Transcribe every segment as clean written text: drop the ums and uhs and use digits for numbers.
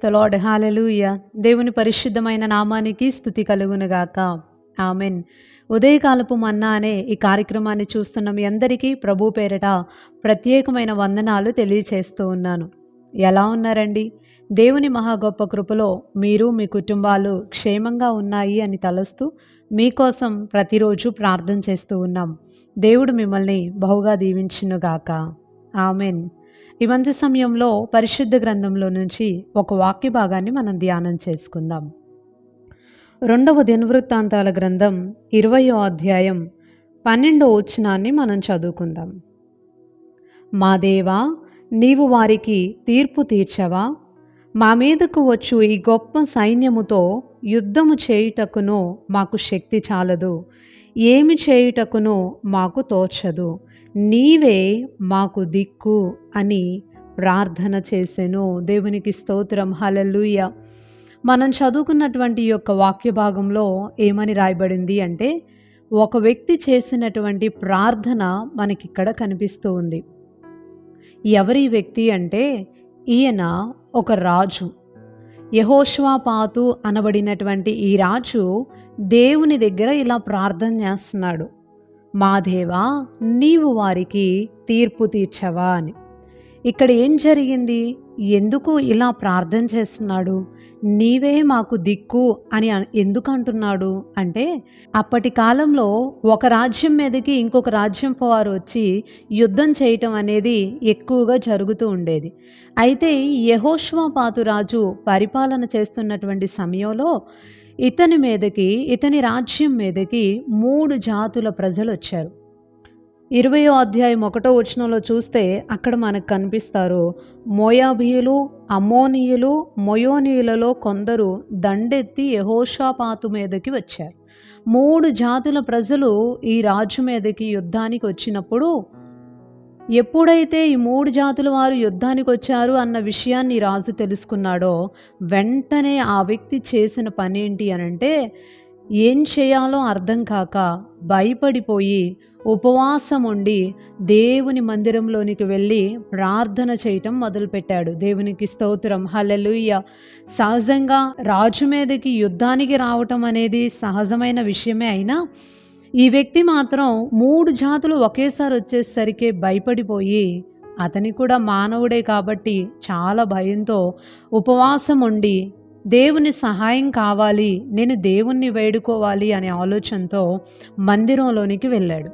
The lord. హల్లెలూయా. దేవుని పరిశుద్ధమైన నామానికి స్తుతి కలుగునుగాక. ఆమెన్. ఉదయకాలపు మన్నా అనే ఈ కార్యక్రమాన్ని చూస్తున్న మీ అందరికీ ప్రభు పేరిట ప్రత్యేకమైన వందనాలు తెలియచేస్తూ ఉన్నాను. ఎలా ఉన్నారండి? దేవుని మహా గొప్ప కృపలో మీరు మీ కుటుంబాలు క్షేమంగా ఉన్నాయి అని తలస్తూ మీకోసం ప్రతిరోజు ప్రార్థన చేస్తూ ఉన్నాం. దేవుడు మిమ్మల్ని బహుగా దీవించునుగాక. ఆమెన్. ఈ మంచి సమయంలో పరిశుద్ధ గ్రంథంలో నుంచి ఒక వాక్య భాగాన్ని మనం ధ్యానం చేసుకుందాం. 2వ దినవృత్తాంతాల గ్రంథం 20వ అధ్యాయం 12వ వచనాన్ని మనం చదువుకుందాం. మా దేవా, నీవు వారికి తీర్పు తీర్చవా? మా మీదకు వచ్చు ఈ గొప్ప సైన్యముతో యుద్ధము చేయుటకును మాకు శక్తి చాలదు, ఏమి చేయుటకును మాకు తోచదు, నీవే మాకు దిక్కు అని ప్రార్థన చేసెను. దేవునికి స్తోత్రం. హల్లెలూయా. మనం చదువుకున్నటువంటి ఈ యొక్క వాక్య భాగంలో ఏమని రాయబడింది అంటే, ఒక వ్యక్తి చేసినటువంటి ప్రార్థన మనకిక్కడ కనిపిస్తూ ఉంది. ఎవరి వ్యక్తి అంటే, ఈయన ఒక రాజు. యెహోషువపాతు అనబడినటువంటి ఈ రాజు దేవుని దగ్గర ఇలా ప్రార్థన చేస్తున్నాడు. మా దేవా, నీవు వారికి తీర్పు తీర్చవా అని. ఇక్కడ ఏం జరిగింది? ఎందుకు ఇలా ప్రార్థన చేస్తున్నాడు? నీవే మాకు దిక్కు అని ఎందుకు అంటున్నాడు అంటే, అప్పటి కాలంలో ఒక రాజ్యం మీదకి ఇంకొక రాజ్యం వారు వచ్చి యుద్ధం చేయటం అనేది ఎక్కువగా జరుగుతూ ఉండేది. అయితే యెహోషువపాతు రాజు పరిపాలన చేస్తున్నటువంటి సమయంలో ఇతని రాజ్యం మీదకి 3 జాతుల ప్రజలు వచ్చారు. 20వ అధ్యాయం 1వ వచనంలో చూస్తే అక్కడ మనకు కనిపిస్తారు. మోయాబీయులు, అమ్మోనీయులు, మొయోనీయులలో కొందరు దండెత్తి యెహోషాపాతు మీదకి వచ్చారు. 3 జాతుల ప్రజలు ఈ రాజు మీదకి యుద్ధానికి వచ్చినప్పుడు, ఎప్పుడైతే ఈ 3 జాతుల వారు యుద్ధానికి వచ్చారు అన్న విషయాన్ని రాజు తెలుసుకున్నాడో, వెంటనే ఆ వ్యక్తి చేసిన పని ఏంటి అనంటే, ఏం చేయాలో అర్థం కాక భయపడిపోయి ఉపవాసం ఉండి దేవుని మందిరంలోనికి వెళ్ళి ప్రార్థన చేయటం మొదలుపెట్టాడు. దేవునికి స్తోత్రం. హల్లెలూయా. సహజంగా రాజు మీదకి యుద్ధానికి రావటం అనేది సహజమైన విషయమే అయినా, ఈ వ్యక్తి మాత్రం 3 జాతులు ఒకేసారి వచ్చేసరికి భయపడిపోయి, అతని కూడా మానవుడే కాబట్టి చాలా భయంతో ఉపవాసం ఉండి దేవుని సహాయం కావాలి, నేను దేవుణ్ణి వేడుకోవాలి అనే ఆలోచనతో మందిరంలోనికి వెళ్ళాడు.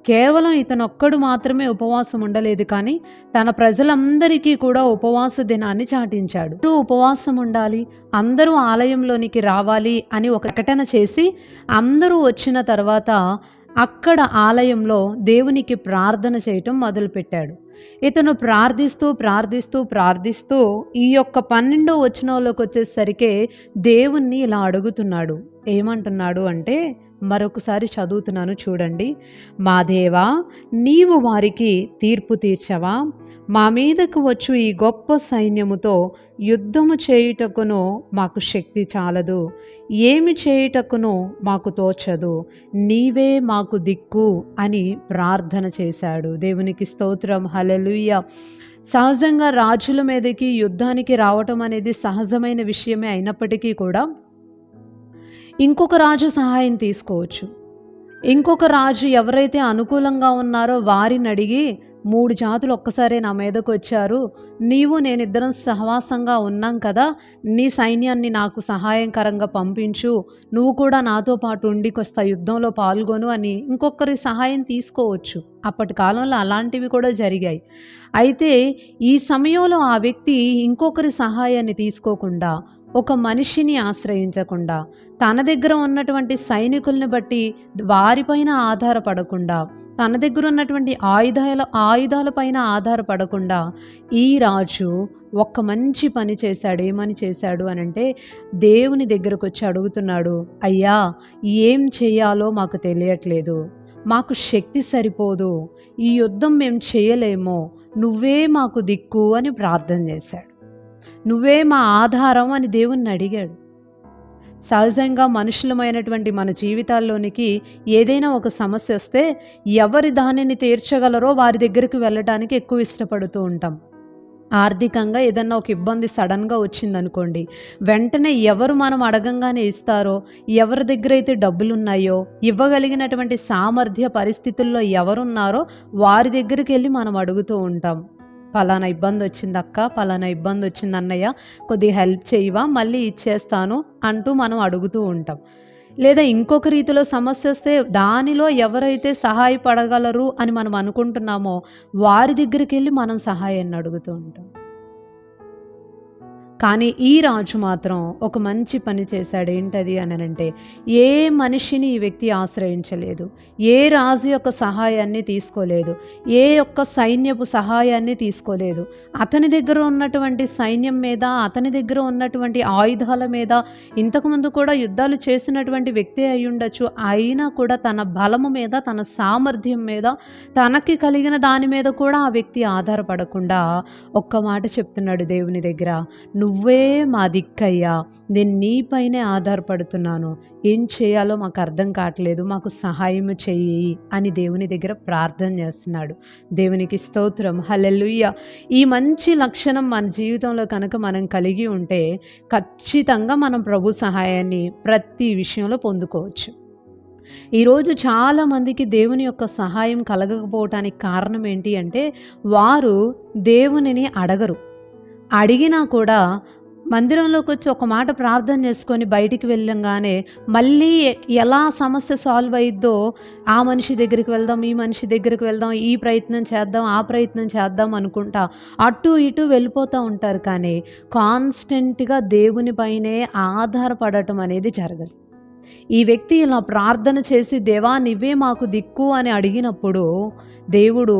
కేవలం ఇతనొక్కడు మాత్రమే ఉపవాసం ఉండలేదు, కానీ తన ప్రజలందరికీ కూడా ఉపవాస దినాన్ని చాటించాడు. ఉపవాసం ఉండాలి, అందరూ ఆలయంలోనికి రావాలి అని ఒక ప్రకటన చేసి, అందరూ వచ్చిన తర్వాత అక్కడ ఆలయంలో దేవునికి ప్రార్థన చేయటం మొదలుపెట్టాడు. ఇతను ప్రార్థిస్తూ ఈ యొక్క 12వ వచనంలోకి వచ్చేసరికి దేవుణ్ణి ఇలా అడుగుతున్నాడు. ఏమంటున్నాడు అంటే, మరొకసారి చదువుతున్నాను చూడండి. మా దేవా, నీవు వారికి తీర్పు తీర్చవా? మా మీదకు వచ్చు ఈ గొప్ప సైన్యముతో యుద్ధము చేయుటకును మాకు శక్తి చాలదు, ఏమి చేయుటకును మాకు తోచదు, నీవే మాకు దిక్కు అని ప్రార్థన చేశాడు. దేవునికి స్తోత్రం. హల్లెలూయా. సహజంగా రాజుల మీదకి యుద్ధానికి రావటం అనేది సహజమైన విషయమే అయినప్పటికీ కూడా, ఇంకొక రాజు సహాయం తీసుకోవచ్చు. ఇంకొక రాజు ఎవరైతే అనుకూలంగా ఉన్నారో వారిని అడిగి, 3 జాతులు ఒక్కసారే నా మీదకు వచ్చారు, నీవు నేనిద్దరం సహవాసంగా ఉన్నాం కదా, నీ సైన్యాన్ని నాకు సహాయకరంగా పంపించు, నువ్వు కూడా నాతో పాటు ఉండి కొస్త యుద్ధంలో పాల్గొను అని ఇంకొకరి సహాయం తీసుకోవచ్చు. అప్పటి కాలంలో అలాంటివి కూడా జరిగాయి. అయితే ఈ సమయంలో ఆ వ్యక్తి ఇంకొకరి సహాయాన్ని తీసుకోకుండా, ఒక మనిషిని ఆశ్రయించకుండా, తన దగ్గర ఉన్నటువంటి సైనికుల్ని బట్టి వారిపైన ఆధారపడకుండా, తన దగ్గర ఉన్నటువంటి ఆయుధాలపైన ఆధారపడకుండా ఈ రాజు ఒక్క మంచి పని చేశాడు. ఏమని చేశాడు అనంటే, దేవుని దగ్గరకు వచ్చి అడుగుతున్నాడు, అయ్యా, ఏం చేయాలో మాకు తెలియట్లేదు, మాకు శక్తి సరిపోదు, ఈ యుద్ధం మేము చేయలేమో, నువ్వే మాకు దిక్కు అని ప్రార్థన చేశాడు. నువ్వే మా ఆధారం అని దేవుణ్ణి అడిగాడు. సహజంగా మనుషులమైనటువంటి మన జీవితాల్లోనికి ఏదైనా ఒక సమస్య వస్తే ఎవరి దానిని తీర్చగలరో వారి దగ్గరికి వెళ్ళడానికి ఎక్కువ ఇష్టపడుతూ ఉంటాం. ఆర్థికంగా ఏదన్నా ఒక ఇబ్బంది సడన్‌గా వచ్చిందనుకోండి, వెంటనే ఎవరు మనం అడగంగానే ఇస్తారో, ఎవరి దగ్గరైతే డబ్బులున్నాయో, ఇవ్వగలిగినటువంటి సామర్థ్య పరిస్థితుల్లో ఎవరున్నారో వారి దగ్గరికెళ్ళి మనం అడుగుతూ ఉంటాం. పలానా ఇబ్బందొచ్చిందక్క, పలానా ఇబ్బందొచ్చిందన్నయ్య, కొద్దిగా హెల్ప్ చెయ్యవా? మళ్ళీ ఇచ్చేస్తాను అంటూ మనం అడుగుతూ ఉంటాం. లేదా ఇంకొక రీతిలో సమస్యొస్తే దానిలో ఎవరైతే సహాయపడగలరు అని మనం అనుకుంటున్నామో వారి దగ్గరికెళ్ళి మనం సహాయాన్ని అడుగుతూ ఉంటాం. కానీ ఈ రాజు మాత్రం ఒక మంచి పని చేశాడు. ఏంటది అననంటే, ఏ మనిషిని ఈ వ్యక్తి ఆశ్రయించలేదు. ఏ రాజు యొక్క సహాయాన్ని తీసుకోలేదు. ఏ యొక్క సైన్యపు సహాయాన్ని తీసుకోలేదు. అతని దగ్గర ఉన్నటువంటి సైన్యం మీద, అతని దగ్గర ఉన్నటువంటి ఆయుధాల మీద ఇంతకుముందు కూడా యుద్ధాలు చేసినటువంటి వ్యక్తే అయ్యుండొచ్చు. అయినా కూడా తన బలము మీద, తన సామర్థ్యం మీద, తనకి కలిగిన దాని మీద కూడా ఆ వ్యక్తి ఆధారపడకుండా ఒక్క మాట చెప్తున్నాడు దేవుని దగ్గర. నువ్వే మా దిక్కయ్యా, నేను నీపైనే ఆధారపడుతున్నాను. ఏం చేయాలో మాకు అర్థం కావట్లేదు, మాకు సహాయము చెయ్యి అని దేవుని దగ్గర ప్రార్థన చేస్తున్నాడు. దేవునికి స్తోత్రం, హల్లెలూయా. ఈ మంచి లక్షణం మన జీవితంలో కనుక మనం కలిగి ఉంటే ఖచ్చితంగా మనం ప్రభు సహాయాన్ని ప్రతి విషయంలో పొందుకోవచ్చు. ఈరోజు చాలామందికి దేవుని యొక్క సహాయం కలగకపోవటానికి కారణం ఏంటి అంటే, వారు దేవునిని అడగరు. అడిగినా కూడా మందిరంలోకొచ్చి ఒక మాట ప్రార్థన చేసుకొని బయటికి వెళ్ళంగానే మళ్ళీ ఎలా సమస్య సాల్వ్ అయ్యిద్దో ఆ మనిషి దగ్గరికి వెళ్దాం, ఈ మనిషి దగ్గరికి వెళ్దాం, ఈ ప్రయత్నం చేద్దాం, ఆ ప్రయత్నం చేద్దాం అనుకుంటా అటు ఇటు వెళ్ళిపోతూ ఉంటారు. కానీ కాన్స్టెంట్‌గా దేవుని పైనే ఆధారపడటం అనేది జరగదు. ఈ వ్యక్తి ఇలా ప్రార్థన చేసి దేవా నువ్వే మాకు దిక్కు అని అడిగినప్పుడు దేవుడు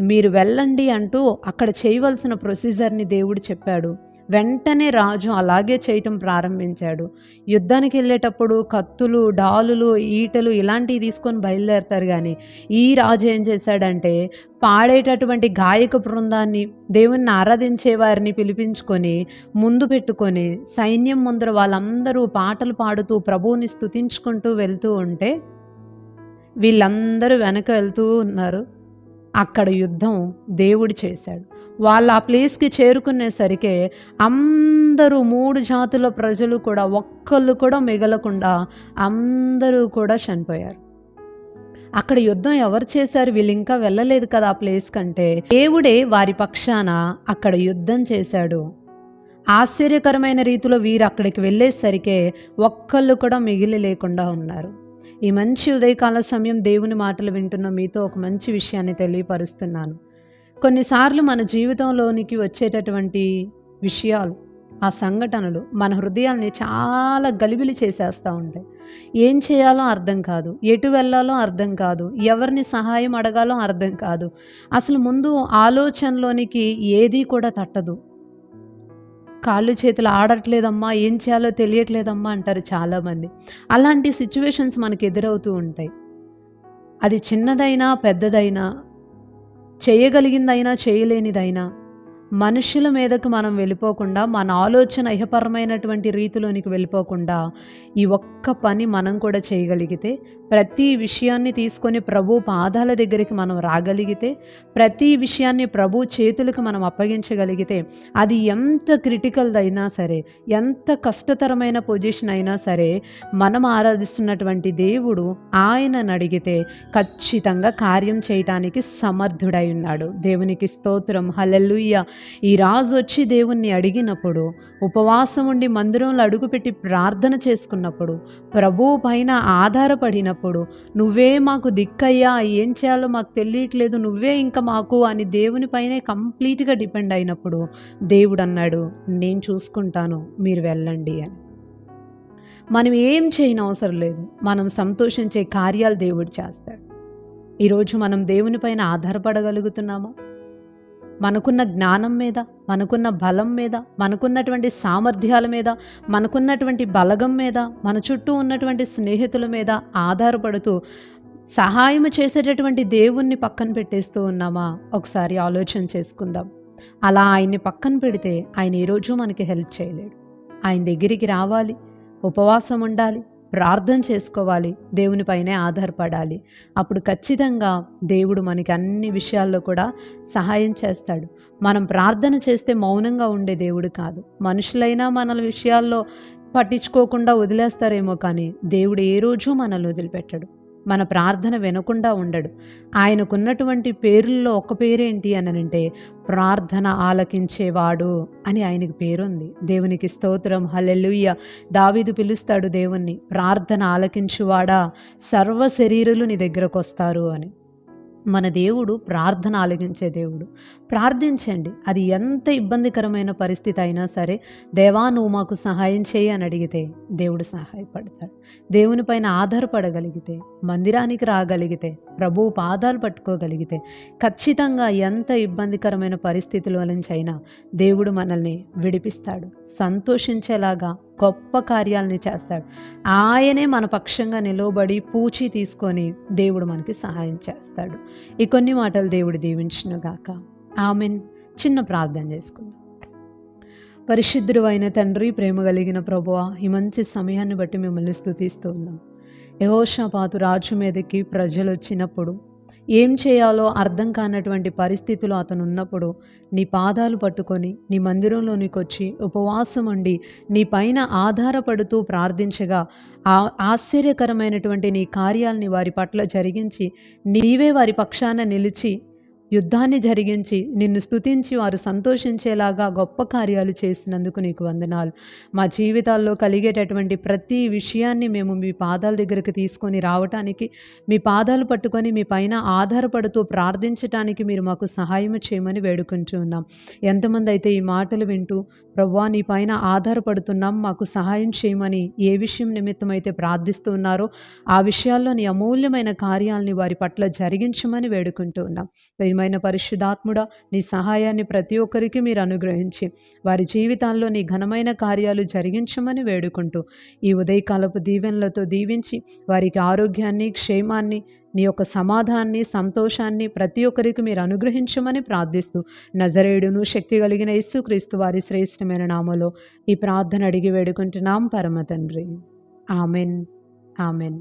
మీరు వెళ్ళండి అంటూ అక్కడ చేయవలసిన ప్రొసీజర్‌ని దేవుడు చెప్పాడు. వెంటనే రాజు అలాగే చేయటం ప్రారంభించాడు. యుద్ధానికి వెళ్ళేటప్పుడు కత్తులు, డాలులు, ఈటెలు ఇలాంటివి తీసుకొని బయలుదేరతారు గానీ, ఈ రాజు ఏం చేశాడంటే పాడేటటువంటి గాయక బృందాన్ని, దేవుణ్ణి ఆరాధించే వారిని పిలిపించుకొని ముందు పెట్టుకొని సైన్యం ముందర వాళ్ళందరూ పాటలు పాడుతూ ప్రభువుని స్తుతించుకుంటూ వెళ్తూ ఉంటే వీళ్ళందరూ వెనక వెళ్తూ ఉన్నారు. అక్కడ యుద్ధం దేవుడు చేశాడు. వాళ్ళు ఆ ప్లేస్‌కి చేరుకునేసరికే అందరూ 3 జాతుల ప్రజలు కూడా ఒక్కళ్ళు కూడా మిగలకుండా అందరూ కూడా చనిపోయారు. అక్కడ యుద్ధం ఎవరు చేశారు? వీళ్ళింకా వెళ్ళలేదు కదా ఆ ప్లేస్ కంటే. దేవుడే వారి పక్షాన అక్కడ యుద్ధం చేశాడు. ఆశ్చర్యకరమైన రీతిలో వీరు అక్కడికి వెళ్ళేసరికే ఒక్కళ్ళు కూడా మిగిలి లేకుండా ఉన్నారు. ఈ మంచి ఉదయకాల సమయం దేవుని మాటలు వింటున్న మీతో ఒక మంచి విషయాన్ని తెలియపరుస్తున్నాను. కొన్నిసార్లు మన జీవితంలోనికి వచ్చేటటువంటి విషయాలు, ఆ సంఘటనలు మన హృదయాల్ని చాలా గలిబిలి చేసేస్తూ ఉంటాయి. ఏం చేయాలో అర్థం కాదు, ఎటు వెళ్ళాలో అర్థం కాదు, ఎవరిని సహాయం అడగాలో అర్థం కాదు. అసలు ముందు ఆలోచనలోనికి ఏదీ కూడా తట్టదు. కాళ్ళు చేతులు ఆడట్లేదమ్మా, ఏం చేయాలో తెలియట్లేదమ్మా అంటారు చాలామంది. అలాంటి సిచ్యువేషన్స్ మనకు ఎదురవుతూ ఉంటాయి. అది చిన్నదైనా పెద్దదైనా, చేయగలిగిందైనా చేయలేనిదైనా మనుషుల మీదకు మనం వెళ్ళిపోకుండా, మన ఆలోచన ఇహపరమైనటువంటి రీతిలోనికి వెళ్ళిపోకుండా ఈ ఒక్క పని మనం కూడా చేయగలిగితే, ప్రతి విషయాన్ని తీసుకొని ప్రభు పాదాల దగ్గరికి మనం రాగలిగితే, ప్రతి విషయాన్ని ప్రభు చేతులకు మనం అప్పగించగలిగితే, అది ఎంత క్రిటికల్‌దైనా సరే, ఎంత కష్టతరమైన పొజిషన్ అయినా సరే, మనం ఆరాధిస్తున్నటువంటి దేవుడు ఆయనను అడిగితే ఖచ్చితంగా కార్యం చేయటానికి సమర్థుడై ఉన్నాడు. దేవునికి స్తోత్రం, హల్లెలూయా. ఈ రాజు వచ్చి దేవుణ్ణి అడిగినప్పుడు, ఉపవాసం ఉండి మందిరంలో అడుగుపెట్టి ప్రార్థన చేసుకున్నప్పుడు, ప్రభువు పైన ఆధారపడినప్పుడు, నువ్వే మాకు దిక్కయ్యా, ఏం చేయాలో మాకు తెలియట్లేదు, నువ్వే ఇంకా మాకు అని దేవుని పైనే కంప్లీట్‌గా డిపెండ్ అయినప్పుడు దేవుడు అన్నాడు, నేను చూసుకుంటాను, మీరు వెళ్ళండి అని. మనం ఏం చేయనవసరం లేదు. మనం సంతోషించే కార్యాలు దేవుడు చేస్తాడు. ఈరోజు మనం దేవుని పైన ఆధారపడగలుగుతున్నామా? మనకున్న జ్ఞానం మీద, మనకున్న బలం మీద, మనకున్నటువంటి సామర్థ్యాల మీద, మనకున్నటువంటి బలగం మీద, మన చుట్టూ ఉన్నటువంటి స్నేహితుల మీద ఆధారపడుతూ సహాయం చేసేటటువంటి దేవుణ్ణి పక్కన పెట్టేస్తూ ఉన్నామా? ఒకసారి ఆలోచన చేసుకుందాం. అలా ఆయన్ని పక్కన పెడితే ఆయన ఈరోజు మనకి హెల్ప్ చేయలేడు. ఆయన దగ్గరికి రావాలి, ఉపవాసం ఉండాలి, ప్రార్థన చేసుకోవాలి, దేవుని పైనే ఆధారపడాలి. అప్పుడు ఖచ్చితంగా దేవుడు మనకి అన్ని విషయాల్లో కూడా సహాయం చేస్తాడు. మనం ప్రార్థన చేస్తే మౌనంగా ఉండే దేవుడు కాదు. మనుషులైనా మన విషయాల్లో పట్టించుకోకుండా వదిలేస్తారేమో కానీ దేవుడు ఏ రోజు మనల్ని వదిలిపెట్టడు. మన ప్రార్థన వినకుండా ఉండడు. ఆయనకున్నటువంటి పేర్లలో ఒక పేరేంటి అనంటే ప్రార్థన ఆలకించేవాడు అని ఆయనకి పేరుంది. దేవునికి స్తోత్రం, హల్లెలూయా. దావీదు పిలుస్తాడు దేవుణ్ణి, ప్రార్థన ఆలకించువాడా, సర్వ శరీరులు నీ దగ్గరకు వస్తారు అని. మన దేవుడు ప్రార్థన ఆలకించే దేవుడు. ప్రార్థించండి. అది ఎంత ఇబ్బందికరమైన పరిస్థితి అయినా సరే, దేవా నువ్వు మాకు సహాయం చేయి అని అడిగితే దేవుడు సహాయపడతాడు. దేవుని పైన ఆధారపడగలిగితే, మందిరానికి రాగలిగితే, ప్రభువు పాదాలు పట్టుకోగలిగితే ఖచ్చితంగా ఎంత ఇబ్బందికరమైన పరిస్థితుల నుంచి అయినా దేవుడు మనల్ని విడిపిస్తాడు. సంతోషించేలాగా గొప్ప కార్యాలని చేస్తాడు. ఆయనే మన పక్షంగా నిలవబడి పూచి తీసుకొని దేవుడు మనకి సహాయం చేస్తాడు. ఈ కొన్ని మాటలు దేవుడు దీవించునుగాక. ఆమెన్. చిన్న ప్రార్థన చేసుకుందాం. పరిశుద్ధుడు అయిన తండ్రి, ప్రేమ కలిగిన ప్రభువా, ఈ మంచి సమయాన్ని బట్టి మిమ్మల్ని స్తుతిస్తూ ఉన్నాం. యెహోషాపాతు రాజు మీదకి ప్రజలు వచ్చినప్పుడు ఏం చేయాలో అర్థం కానటువంటి పరిస్థితులు అతను ఉన్నప్పుడు నీ పాదాలు పట్టుకొని నీ మందిరంలోనికి వచ్చి ఉపవాసం ఉండి నీ పైన ఆధారపడుతూ ప్రార్థించగా ఆశ్చర్యకరమైనటువంటి నీ కార్యాలని వారి పట్ల జరిగించి నీవే వారి పక్షాన నిలిచి యుద్ధాన్ని జరిగించి నిన్ను స్తుతించి వారు సంతోషించేలాగా గొప్ప కార్యాలు చేసినందుకు నీకు వందనాలు. మా జీవితాల్లో కలిగేటటువంటి ప్రతి విషయాన్ని మేము మీ పాదాల దగ్గరికి తీసుకొని రావటానికి, మీ పాదాలు పట్టుకొని మీ పైన ఆధారపడుతూ ప్రార్థించటానికి మీరు మాకు సహాయం చేయమని వేడుకుంటూ ఉన్నాం. ఎంతమంది అయితే ఈ మాటలు వింటూ ప్రభువా నీ పైన ఆధారపడుతున్నాం, మాకు సహాయం చేయమని ఏ విషయం నిమిత్తమైతే ప్రార్థిస్తూ ఉన్నారో ఆ విషయాల్లో నీ అమూల్యమైన కార్యాలని వారి పట్ల జరిగించమని వేడుకుంటూ ఉన్నాం. ప్రియమైన పరిశుద్ధాత్ముడా, నీ సహాయాన్ని ప్రతి ఒక్కరికి మీరు అనుగ్రహించి వారి జీవితాల్లో నీ ఘనమైన కార్యాలు జరిగించమని వేడుకుంటూ ఈ ఉదయకాలపు దీవెనలతో దీవించి వారికి ఆరోగ్యాన్ని, క్షేమాన్ని, నీ యొక్క సమాధానాన్ని, సంతోషాన్ని ప్రతి ఒక్కరికి మీరు అనుగ్రహించమని ప్రార్థిస్తూ నజరేయుడును శక్తి కలిగిన యేసుక్రీస్తు వారి శ్రేష్టమైన నామములో ఈ ప్రార్థన అడిగి వేడుకుంటున్నాం పరమ తండ్రి. ఆమెన్. ఆమెన్.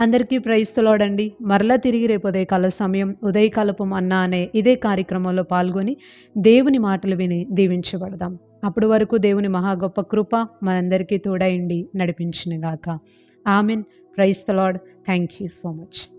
అందరికీ ప్రైజ్ ది లార్డ్ అండి. మరలా తిరిగి రేపు ఉదయకాల సమయం ఉదయకాలపు మన్నా అనే ఇదే కార్యక్రమంలో పాల్గొని దేవుని మాటలు విని దీవించబడదాం. అప్పటి వరకు దేవుని మహా గొప్ప కృప మనందరికీ తోడైండి నడిపించునుగాక. Amen. Praise the lord. Thank you so much.